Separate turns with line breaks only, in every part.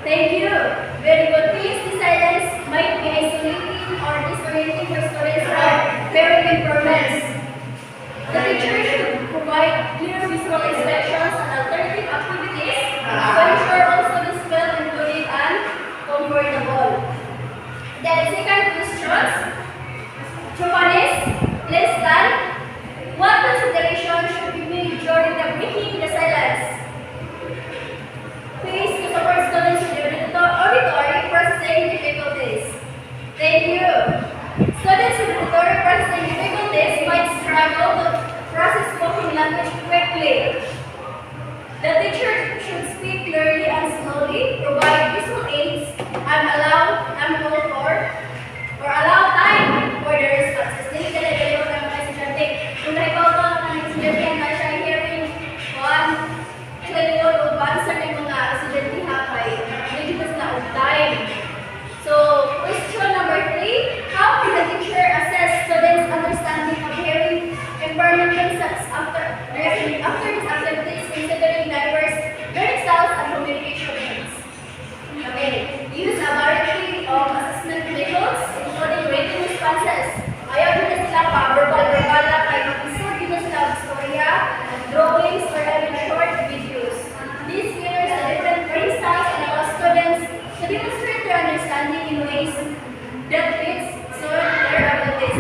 Thank you. Very good. Please, the silence might be isolating or disorienting for students or hearing impairments. The teacher should provide clear visual instructions and alternative activities to ensure all students feel included and comfortable. Then, second questions. Japanese, less than. What consideration should be made during the breaking the silence? Please, to support students with auditory processing difficulties. Thank you. Students with auditory processing difficulties might struggle to process spoken language quickly. The teacher should speak clearly and slowly, provide visual aids, and allow time for the responses. Dili ka nagaliw ng mga estudyante. Kung nahibaw ka ng estudyante ang nasa hearing, kailangan o bansa ng mga estudyante hakay, hindi mas na on time. So, question number 3, how can the teacher assess students' understanding of hearing impairment concepts after these activities considering diverse learning styles and communication needs? Okay, use a variety of assessment methods, including rating responses. Ayaw din na sila pa-verbal na kay mag-isod din na sila istorya, drawings, or even short videos. These mirrors the different learning styles and allow students to demonstrate their understanding in ways that fits their abilities.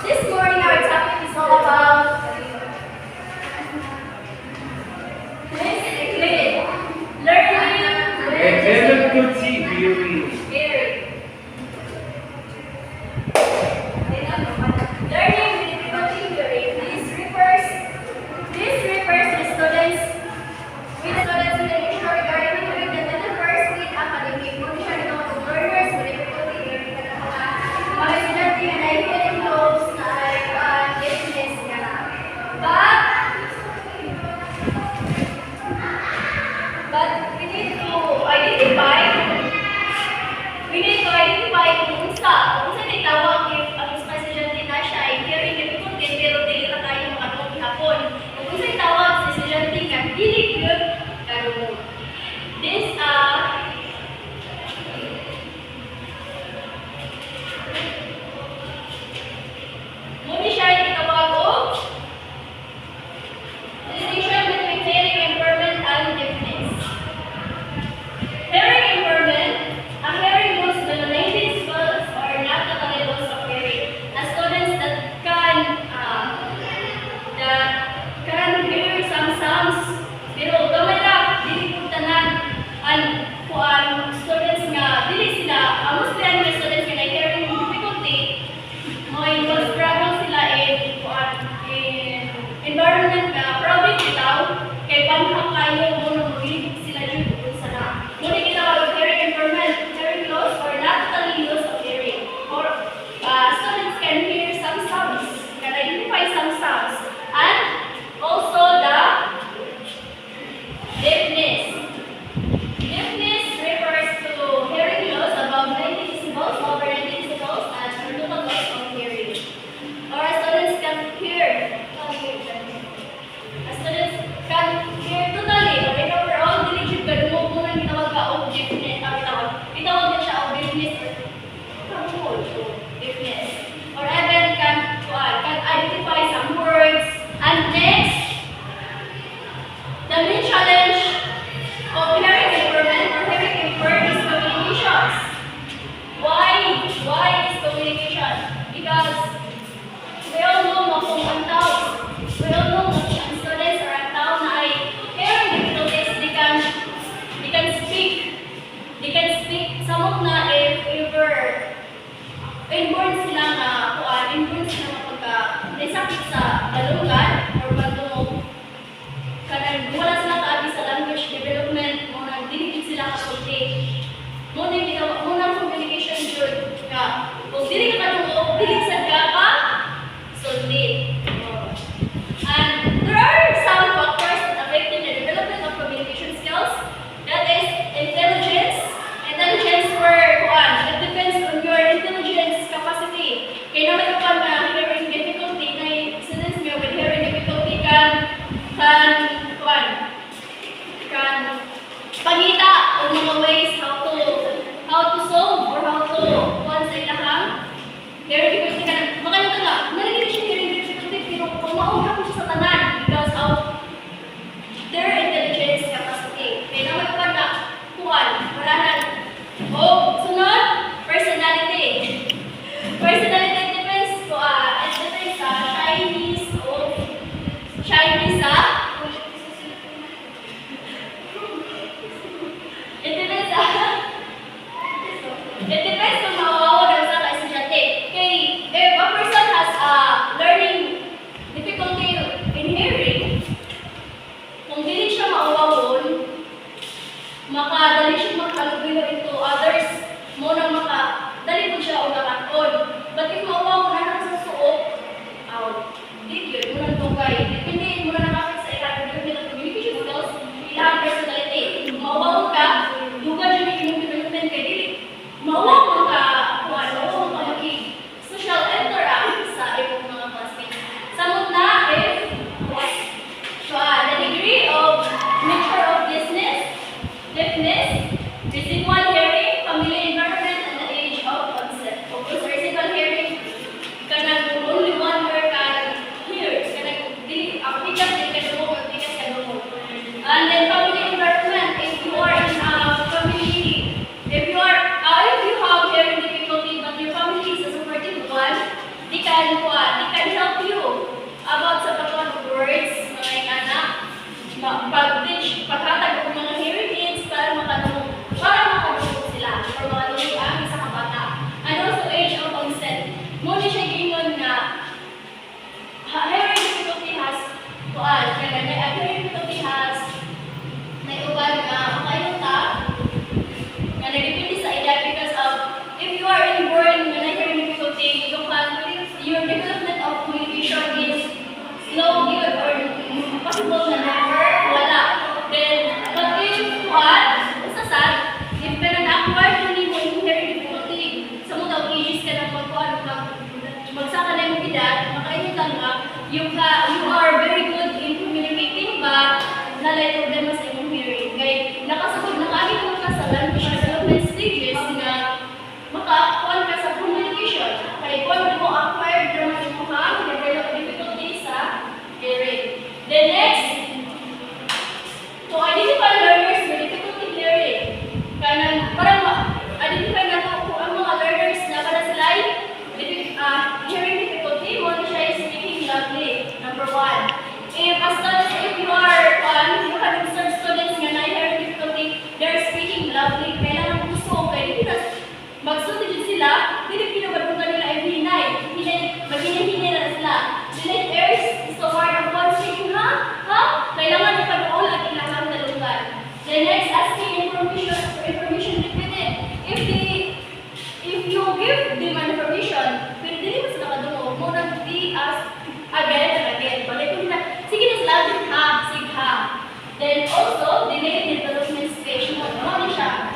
This morning our topic is all about kan pangita mga ways how to solve or how to kuhan sa ilahang hearing difficulty ka na. Makanito nga, nalagyan siya hearing difficulty pero kung mauna ko siya sa tanan because of their intelligence capacity. Kaya naman pa na kuhan, wala na. Sunod, personality. Personality depends ko, it depends sa Chinese o Chinese sa It depends kung mawawa na sa estudyante. Okay, if a person has learning difficulty in hearing, kung dili siya mawawon, makadali siya makalubilo into others, mo na makadali po siya o nakaton. But if mawawon na sa suot, di yun, muna tungkay. Depende, muna nakakit sa ilang communication skills, ilang personality. Kung mawawon ka, duga dyan yung development kay dili. Mawawon ka, mawawon ka social interact sa ibang mga classmates. Samot na if the degree of nature of deafness, residual hearing, family environment, and the age of consent. Of course, residual hearing, kanang only one word can hear. Kanang tigas din ka dumo or tigas ka dumo. And then family environment, if you are in a family, if you have hearing difficulty but your family is a supportive one, they can help you about sa pagkuhan of words, mga anak, pag-teach, paghatag ng mga hearing aids para makadungog sila or makadungog ang isa kabata. And also age of consent. Muna siya gingon na hearing difficulty has hearing difficulty has may uban nga makayunta nga nagdepende sa edad because of if you are inborn nga na hearing difficulty, your development of communication is slow, good, or possible na never, wala. Then, but if sad, if ka na-acquire hindi mo yung hearing difficulty, sa mga ages ka na magsaka na yung edad, makainutan nga, you are very good in communicating but nalay problema sa inyong hearing. Kaya nakasabot, nakagin naman ka sa language development stages na makakuan ka sa communication. Kaya kung mo acquired naman yung mga develop difficulty sa hearing. The next, to identify learners with difficulty hearing. Kaya parang identify na ito kung ang mga learners na para sila hearing difficulty, mo na siya is speaking loudly. Number 1. If you have observed students nga na hearing difficulty, they're speaking loudly. Kailangan gusto kayo. Magsunod sila, hindi pinagbabutan nila ay hinay. Maghinay-hinay na sila. The next airs is the word of one speaking, kailangan ipag-all at ilahang talungan. The next, asking information repeated. If you give them information, pero hindi mo sila kadungo, mo na di-ask again and again. Balik ko nila, sige na sila, sige ha. Then also, delayed development stage mo. Ano siya?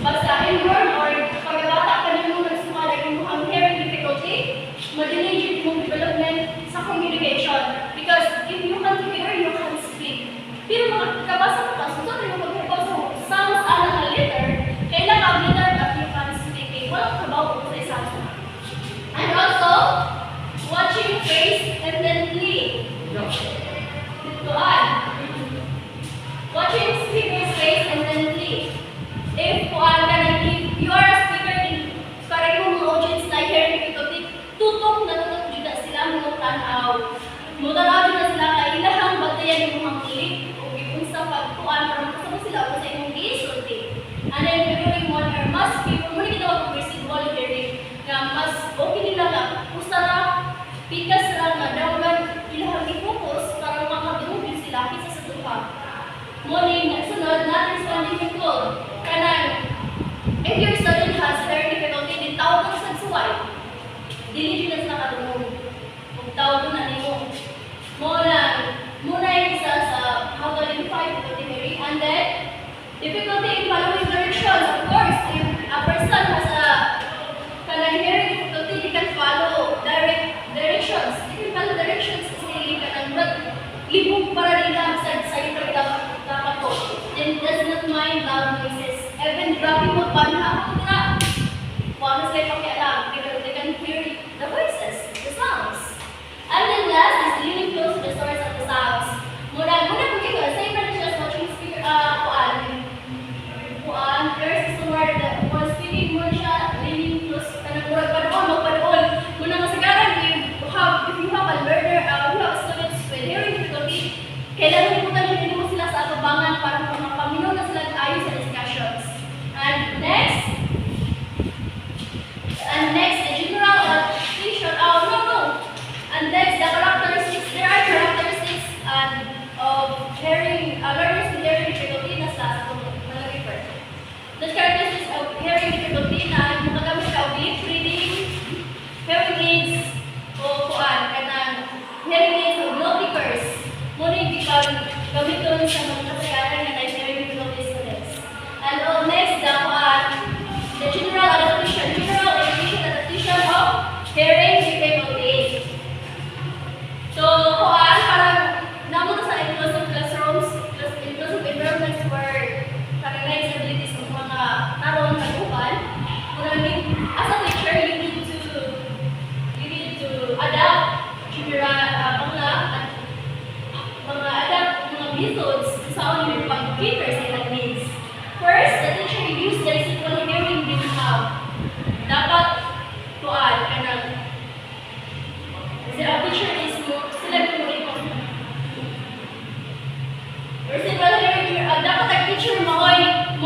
Basta inborn or pagkabata ka na nung nagsumalag yung ang hearing difficulty, ma-delay yung development sa communication. Because if you can't hear, you can't speak. Pero makakabasa ka pa, sunod yung magkabasa mo, sounds na letter, kailangan letter at you can't speak. Walang kabaw sa isang. And also, watching face intently. Watching speaker's face intently. If you are a speaker in parehong mga audience na hearing difficulty, tutok juga sila mga tanaw. Mutanaw juga sila ka ilahang batayan yung mga kulit o kung sa pagkuhan para makasama sila o sa inyong isulti. And then figuring one or mas people, muna kita ako residual hearing na mas okay nila lang. Gusto na pikas lang na dawagan ilahang i-focus para makadungin sila kisa sa tuha. Morning, sunod, not responding to call. Kanang, if your student has hearing difficulty, din tawag ka sa suway. Dili din na nakatulong. Kung tawag na nimo. Muna yung isa sa how to identify difficulty hearing. And then, difficulty in following directions. Of course, if a person dun sa mga kasagaran na hearing difficulty students. And next, the general adaptation of hearing difficulty. So, kuan parang namo sa inclusive classrooms, inclusive environments where parang disabilities ng mga karon kaguhan. As a teacher, you need to adapt mga adapt mga methods sa yung pag-cater sa ilang needs. First, the teacher use the residual hearing they have. Dapat kuan kanang the teacher is sila mo residual hearing dapat ang teacher murag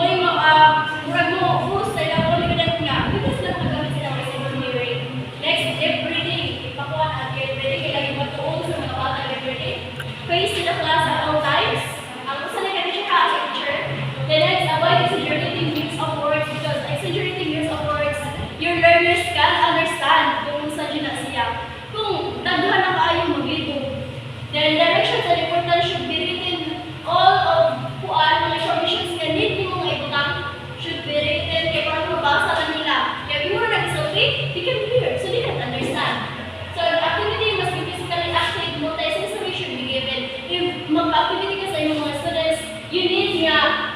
mo host sa ilang pagkakas nga because lang magamit sila ng residual hearing. Next, deep breathing. Ipakuan ang deep breathing kailangan matuon sa mga bata deep breathing. Face the class at all times. Ang usa na kami siya as a teacher. The next, avoid exaggerating use of words because exaggerating use of words, your learners can understand kung sa na siya. Kung daghan na kaayong maglito. Then directions and importance should be written. All of kuan mga informations na need mo mga ibutang should be written kaya para mabasa na nila. Kaya kung muna nag-selfie, they can hear, so they can understand. So the activity must be physically active, multi-sensory should be given. If mag-activity ka sa inyong mga students, you need nga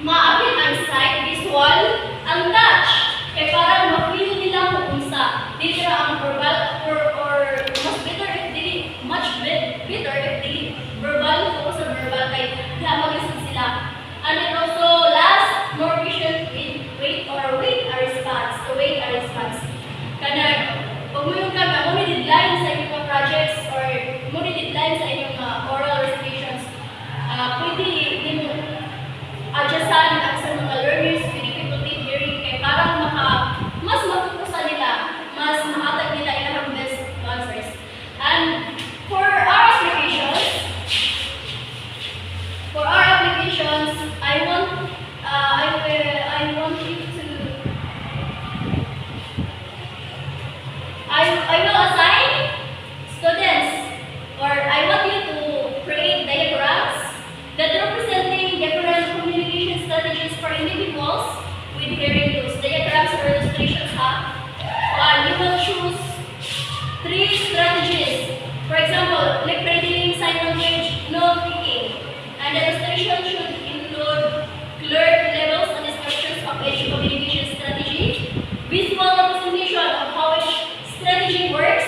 ma-apit ang sight, visual, ang touch. Kaya para ma-feel nila kung unsa. Dito ang verbal or much better if they verbal, focus on verbal kay mag-listen sila. And then also last, more patient wait a response. Kanag pag mo yung mo ni deadline sa inyong mga projects or mo ni deadline sa inyong oral recitations, pwede din mo adjustan ang sa mga learners with difficulty hearing kay parang mas mapupusan nila, mas mahatag nila ilang best answers. And for our applications, I will assign students, or I want you to create diagrams that representing different communication strategies for individuals with hearing loss. Diagrams or illustrations, you will choose 3 strategies. For example, lip reading, sign language, note taking. And the illustration should include clear levels and descriptions of each communication strategy, visual representation of how each strategy works,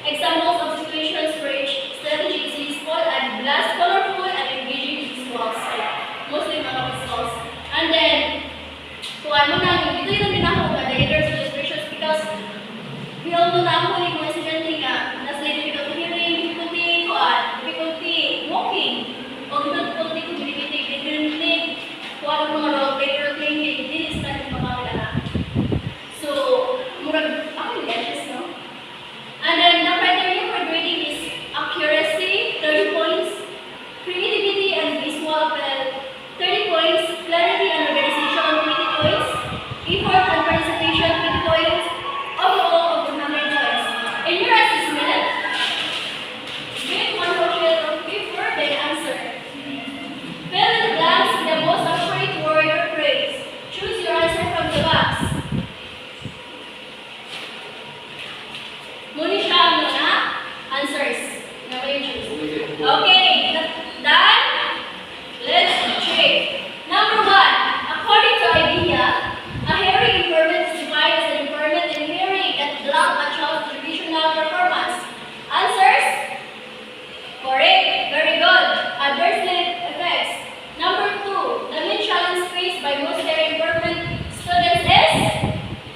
examples of situations where each strategy is useful, and blast colorful and engaging visuals, mostly mga visuals. And then, kung ano na, ito yung dinako na diagrams and illustrations because we all know na ako yung mga estudyante nga nasa difficulty hearing, difficulty walking, o difficulty communicating, difficulty kung ano mga role play, this is not yung mga kilala. So, murag ako yung gadgets, no? And then, the criteria for grading is accuracy, 30 points, creativity and visual appeal, 30 points, clarity and organization, 20 points, effort and participation, 20 points, overall of 100 points. In your assessment, give one portion of paper, then answer. Fill in the blanks with the most appropriate word or phrase. Choose your answer from the box. Muna siya muna. Answers. Na ba yung choose? Okay. Done? Let's check. Number 1. According to IDEA, a hearing impairment is defined as an impairment in hearing that blocks a child's traditional performance. Answers? Correct. Very good. Adverse effects. Number 2. The main challenge faced by most hearing impairment students is?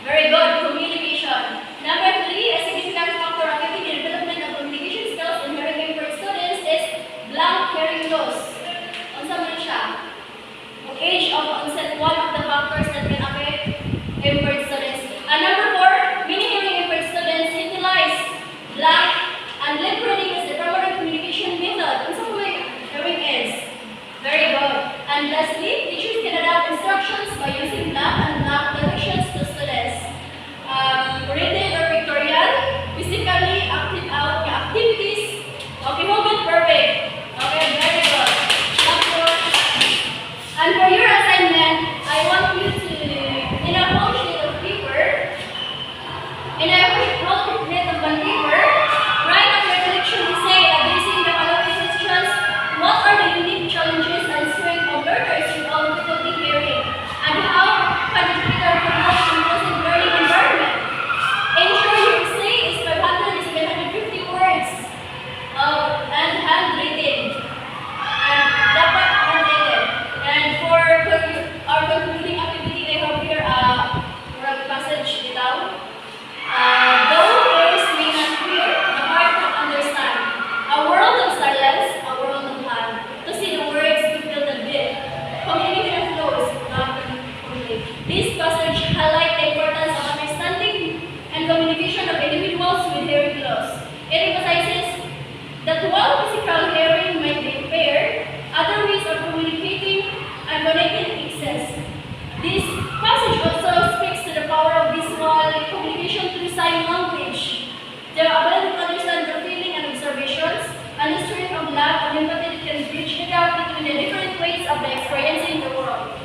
Very good. Communication. Number 3. A significant factor affecting the development of communication skills in hearing impaired students is blank hearing loss. Unsa man siya? Age of onset, one of the factors that can affect impaired students. And number 4, many hearing impaired students utilize blank and lip reading as the primary communication method. Unsa man hearing aids? Very good. And lastly, teachers can adapt instructions by using blank and blank directions to students. Written or pictorial, physically active out activities. Okay, hold it perfect. Okay, very good. Clap for benefits of the experiencing the world.